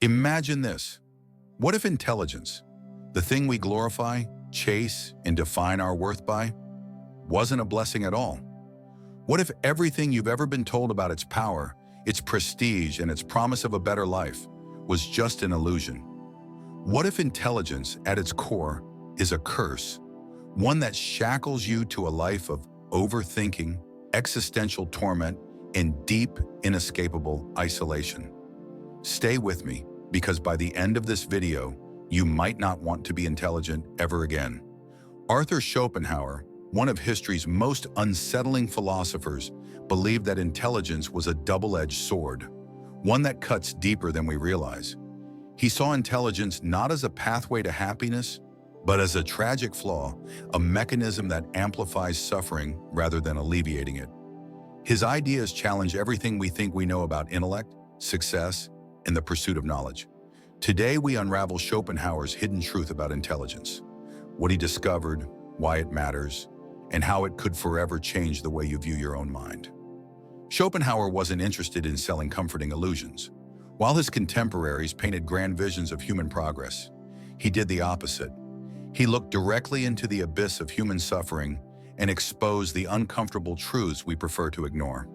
Imagine this. What if intelligence, the thing we glorify, chase, and define our worth by, wasn't a blessing at all? What if everything you've ever been told about its power, its prestige, and its promise of a better life was just an illusion? What if intelligence, at its core, is a curse, one that shackles you to a life of overthinking, existential torment, and deep, inescapable isolation? Stay with me, because by the end of this video, you might not want to be intelligent ever again. Arthur Schopenhauer, one of history's most unsettling philosophers, believed that intelligence was a double-edged sword, one that cuts deeper than we realize. He saw intelligence not as a pathway to happiness, but as a tragic flaw, a mechanism that amplifies suffering rather than alleviating it. His ideas challenge everything we think we know about intellect, success, and the pursuit of knowledge. Today, we unravel Schopenhauer's hidden truth about intelligence, what he discovered, why it matters, and how it could forever change the way you view your own mind. Schopenhauer wasn't interested in selling comforting illusions. While his contemporaries painted grand visions of human progress, he did the opposite. He looked directly into the abyss of human suffering and exposed the uncomfortable truths we prefer to ignore.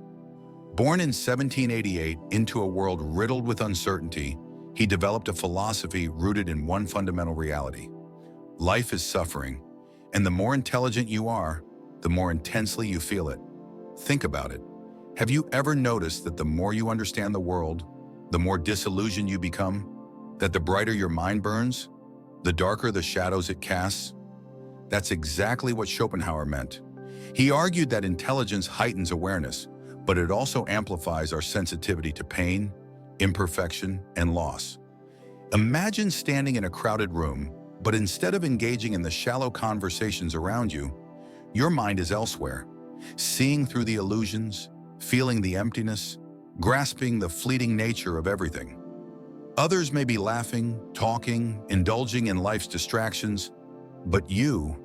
Born in 1788 into a world riddled with uncertainty, he developed a philosophy rooted in one fundamental reality. Life is suffering, and the more intelligent you are, the more intensely you feel it. Think about it. Have you ever noticed that the more you understand the world, the more disillusioned you become? That the brighter your mind burns, the darker the shadows it casts? That's exactly what Schopenhauer meant. He argued that intelligence heightens awareness, but it also amplifies our sensitivity to pain, imperfection, and loss. Imagine standing in a crowded room, but instead of engaging in the shallow conversations around you, your mind is elsewhere, seeing through the illusions, feeling the emptiness, grasping the fleeting nature of everything. Others may be laughing, talking, indulging in life's distractions, but you're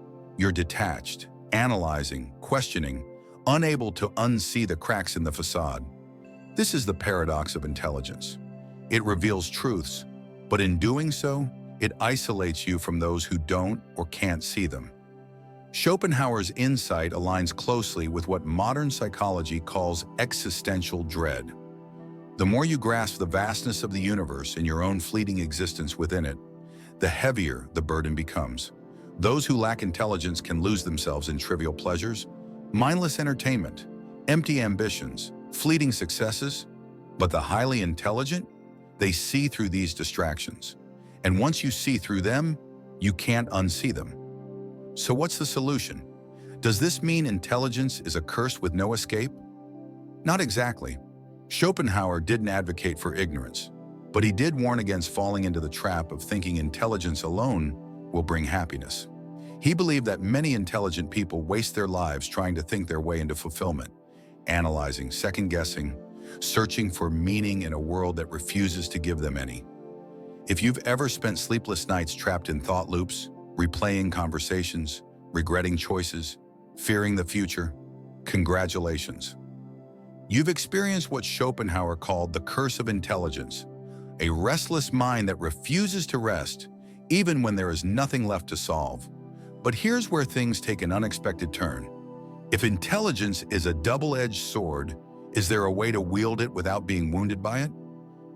detached, analyzing, questioning, unable to unsee the cracks in the facade. This is the paradox of intelligence. It reveals truths, but in doing so, it isolates you from those who don't or can't see them. Schopenhauer's insight aligns closely with what modern psychology calls existential dread. The more you grasp the vastness of the universe and your own fleeting existence within it, the heavier the burden becomes. Those who lack intelligence can lose themselves in trivial pleasures, mindless entertainment, empty ambitions, fleeting successes, but the highly intelligent, they see through these distractions. And once you see through them, you can't unsee them. So what's the solution? Does this mean intelligence is a curse with no escape? Not exactly. Schopenhauer didn't advocate for ignorance, but he did warn against falling into the trap of thinking intelligence alone will bring happiness. He believed that many intelligent people waste their lives trying to think their way into fulfillment, analyzing, second-guessing, searching for meaning in a world that refuses to give them any. If you've ever spent sleepless nights trapped in thought loops, replaying conversations, regretting choices, fearing the future, congratulations. You've experienced what Schopenhauer called the curse of intelligence, a restless mind that refuses to rest, even when there is nothing left to solve. But here's where things take an unexpected turn. If intelligence is a double-edged sword, is there a way to wield it without being wounded by it?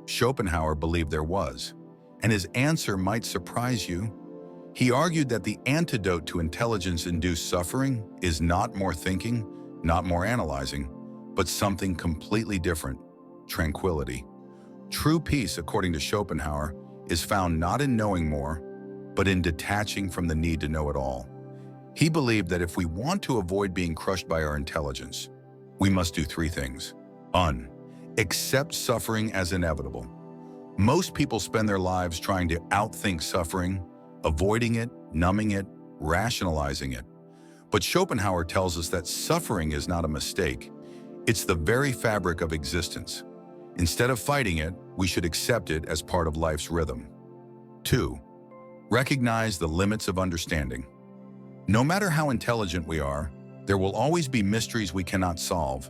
Schopenhauer believed there was, and his answer might surprise you. He argued that the antidote to intelligence-induced suffering is not more thinking, not more analyzing, but something completely different: tranquility. True peace, according to Schopenhauer, is found not in knowing more, but in detaching from the need to know it all. He believed that if we want to avoid being crushed by our intelligence, we must do three things. 1. Accept suffering as inevitable. Most people spend their lives trying to outthink suffering, avoiding it, numbing it, rationalizing it. But Schopenhauer tells us that suffering is not a mistake. It's the very fabric of existence. Instead of fighting it, we should accept it as part of life's rhythm. 2. Recognize the limits of understanding. No matter how intelligent we are, there will always be mysteries we cannot solve,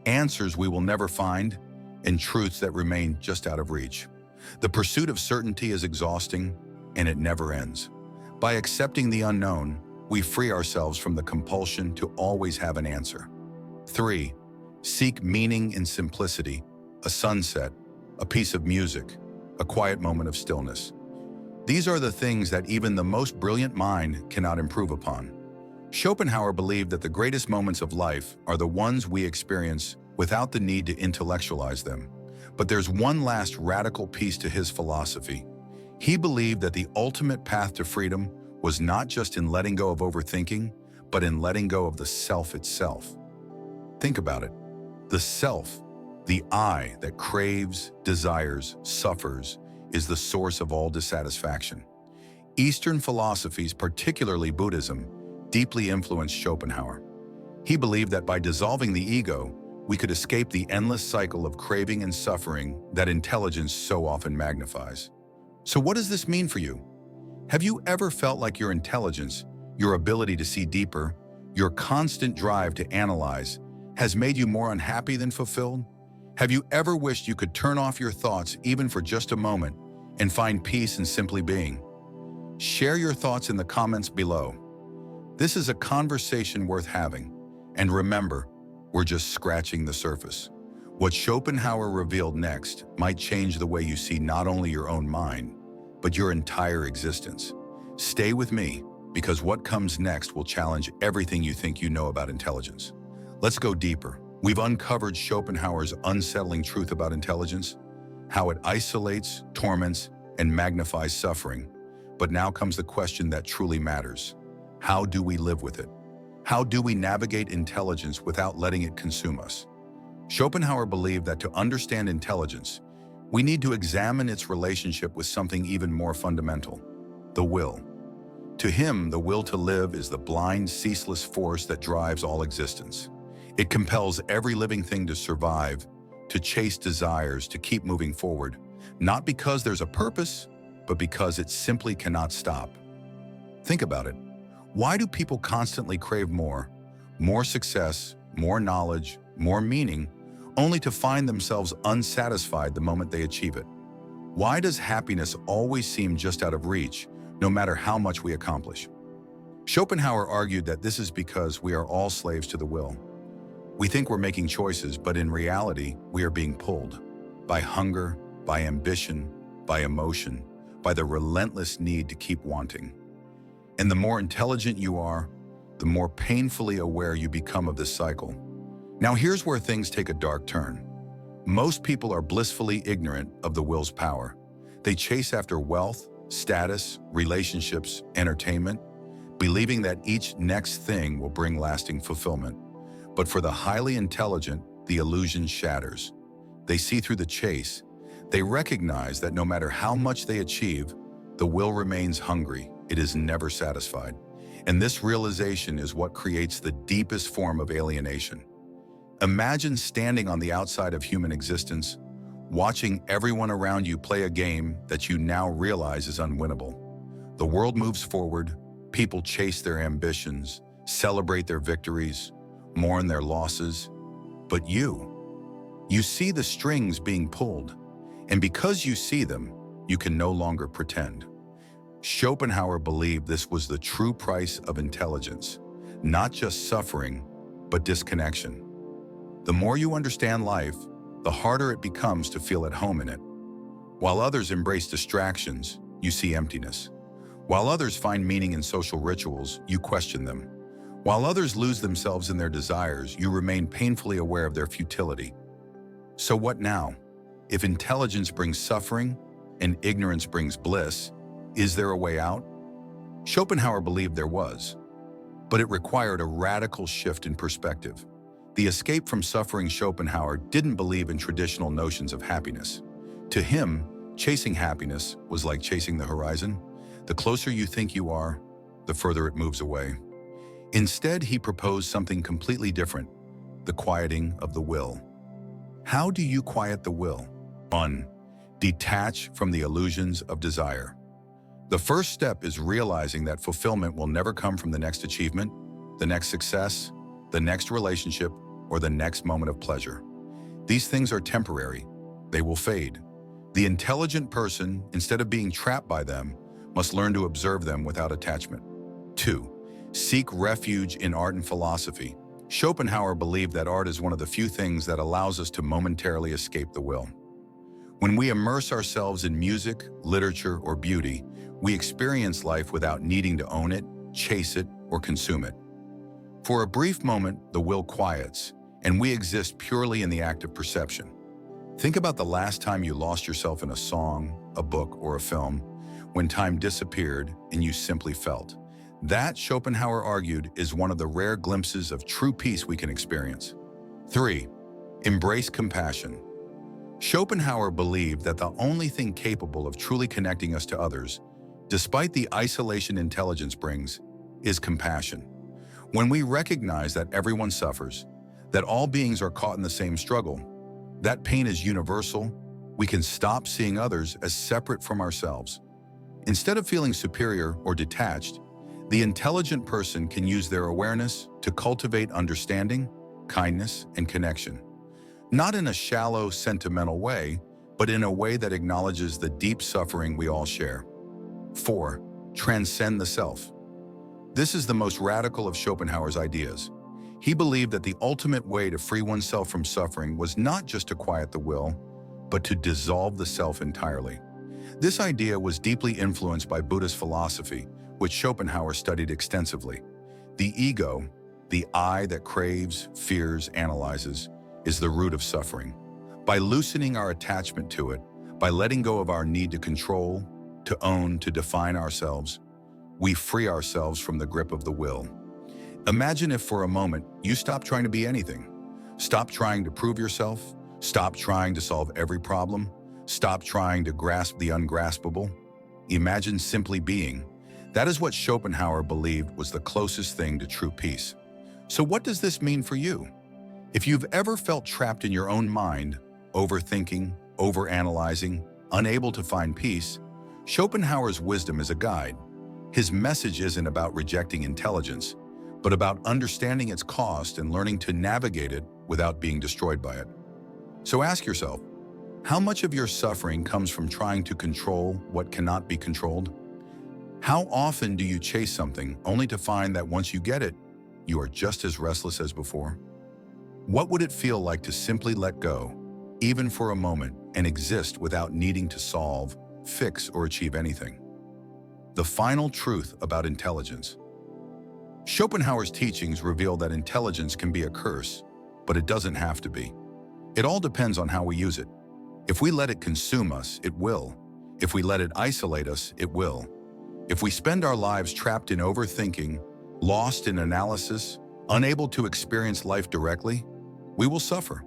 answers we will never find, and truths that remain just out of reach. The pursuit of certainty is exhausting, and it never ends. By accepting the unknown, we free ourselves from the compulsion to always have an answer. 3. Seek meaning in simplicity, a sunset, a piece of music, a quiet moment of stillness. These are the things that even the most brilliant mind cannot improve upon. Schopenhauer believed that the greatest moments of life are the ones we experience without the need to intellectualize them. But there's one last radical piece to his philosophy. He believed that the ultimate path to freedom was not just in letting go of overthinking, but in letting go of the self itself. Think about it. The self, the I that craves, desires, suffers, is the source of all dissatisfaction. Eastern philosophies, particularly Buddhism, deeply influenced Schopenhauer. He believed that by dissolving the ego, we could escape the endless cycle of craving and suffering that intelligence so often magnifies. So what does this mean for you? Have you ever felt like your intelligence, your ability to see deeper, your constant drive to analyze, has made you more unhappy than fulfilled? Have you ever wished you could turn off your thoughts even for just a moment and find peace in simply being? Share your thoughts in the comments below. This is a conversation worth having. And remember, we're just scratching the surface. What Schopenhauer revealed next might change the way you see not only your own mind, but your entire existence. Stay with me, because what comes next will challenge everything you think you know about intelligence. Let's go deeper. We've uncovered Schopenhauer's unsettling truth about intelligence, how it isolates, torments, and magnifies suffering. But now comes the question that truly matters. How do we live with it? How do we navigate intelligence without letting it consume us? Schopenhauer believed that to understand intelligence, we need to examine its relationship with something even more fundamental, the will. To him, the will to live is the blind, ceaseless force that drives all existence. It compels every living thing to survive, to chase desires, to keep moving forward, not because there's a purpose, but because it simply cannot stop. Think about it. Why do people constantly crave more success, more knowledge, more meaning, only to find themselves unsatisfied the moment they achieve it? Why does happiness always seem just out of reach, no matter how much we accomplish? Schopenhauer argued that this is because we are all slaves to the will. We think we're making choices, but in reality, we are being pulled by hunger, by ambition, by emotion, by the relentless need to keep wanting. And the more intelligent you are, the more painfully aware you become of this cycle. Now here's where things take a dark turn. Most people are blissfully ignorant of the will's power. They chase after wealth, status, relationships, entertainment, believing that each next thing will bring lasting fulfillment. But for the highly intelligent, the illusion shatters. They see through the chase. They recognize that no matter how much they achieve, the will remains hungry. It is never satisfied. And this realization is what creates the deepest form of alienation. Imagine standing on the outside of human existence, watching everyone around you play a game that you now realize is unwinnable. The world moves forward, people chase their ambitions, celebrate their victories, mourn their losses. But you see the strings being pulled, and because you see them, you can no longer pretend. Schopenhauer believed this was the true price of intelligence, not just suffering, but disconnection. The more you understand life, the harder it becomes to feel at home in it. While others embrace distractions, you see emptiness. While others find meaning in social rituals, you question them. While others lose themselves in their desires, you remain painfully aware of their futility. So what now? If intelligence brings suffering and ignorance brings bliss, is there a way out? Schopenhauer believed there was, but it required a radical shift in perspective. The escape from suffering Schopenhauer didn't believe in traditional notions of happiness. To him, chasing happiness was like chasing the horizon. The closer you think you are, the further it moves away. Instead, he proposed something completely different, the quieting of the will. How do you quiet the will? 1. Detach from the illusions of desire. The first step is realizing that fulfillment will never come from the next achievement, the next success, the next relationship, or the next moment of pleasure. These things are temporary. They will fade. The intelligent person, instead of being trapped by them, must learn to observe them without attachment. 2. Seek refuge in art and philosophy. Schopenhauer believed that art is one of the few things that allows us to momentarily escape the will. When we immerse ourselves in music, literature, or beauty, we experience life without needing to own it, chase it, or consume it. For a brief moment, the will quiets, and we exist purely in the act of perception. Think about the last time you lost yourself in a song, a book, or a film, when time disappeared and you simply felt. That, Schopenhauer argued, is one of the rare glimpses of true peace we can experience. 3. Embrace compassion. Schopenhauer believed that the only thing capable of truly connecting us to others, despite the isolation intelligence brings, is compassion. When we recognize that everyone suffers, that all beings are caught in the same struggle, that pain is universal, we can stop seeing others as separate from ourselves. Instead of feeling superior or detached, the intelligent person can use their awareness to cultivate understanding, kindness, and connection. Not in a shallow, sentimental way, but in a way that acknowledges the deep suffering we all share. 4. Transcend the self. This is the most radical of Schopenhauer's ideas. He believed that the ultimate way to free oneself from suffering was not just to quiet the will, but to dissolve the self entirely. This idea was deeply influenced by Buddhist philosophy, which Schopenhauer studied extensively. The ego, the I that craves, fears, analyzes, is the root of suffering. By loosening our attachment to it, by letting go of our need to control, to own, to define ourselves, we free ourselves from the grip of the will. Imagine if for a moment you stop trying to be anything. Stop trying to prove yourself. Stop trying to solve every problem. Stop trying to grasp the ungraspable. Imagine simply being. That is what Schopenhauer believed was the closest thing to true peace. So what does this mean for you? If you've ever felt trapped in your own mind, overthinking, overanalyzing, unable to find peace, Schopenhauer's wisdom is a guide. His message isn't about rejecting intelligence, but about understanding its cost and learning to navigate it without being destroyed by it. So ask yourself, how much of your suffering comes from trying to control what cannot be controlled? How often do you chase something only to find that once you get it, you are just as restless as before? What would it feel like to simply let go, even for a moment, and exist without needing to solve, fix, or achieve anything? The final truth about intelligence. Schopenhauer's teachings reveal that intelligence can be a curse, but it doesn't have to be. It all depends on how we use it. If we let it consume us, it will. If we let it isolate us, it will. If we spend our lives trapped in overthinking, lost in analysis, unable to experience life directly, we will suffer.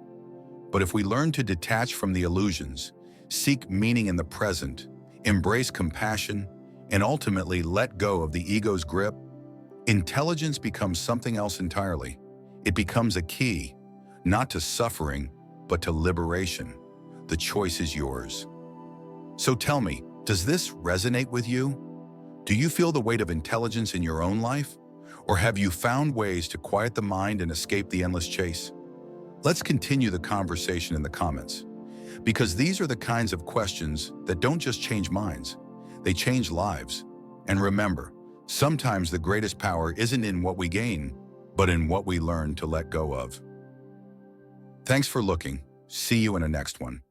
But if we learn to detach from the illusions, seek meaning in the present, embrace compassion, and ultimately let go of the ego's grip, intelligence becomes something else entirely. It becomes a key, not to suffering, but to liberation. The choice is yours. So tell me, does this resonate with you? Do you feel the weight of intelligence in your own life? Or have you found ways to quiet the mind and escape the endless chase? Let's continue the conversation in the comments, because these are the kinds of questions that don't just change minds, they change lives. And remember, sometimes the greatest power isn't in what we gain, but in what we learn to let go of. Thanks for looking. See you in the next one.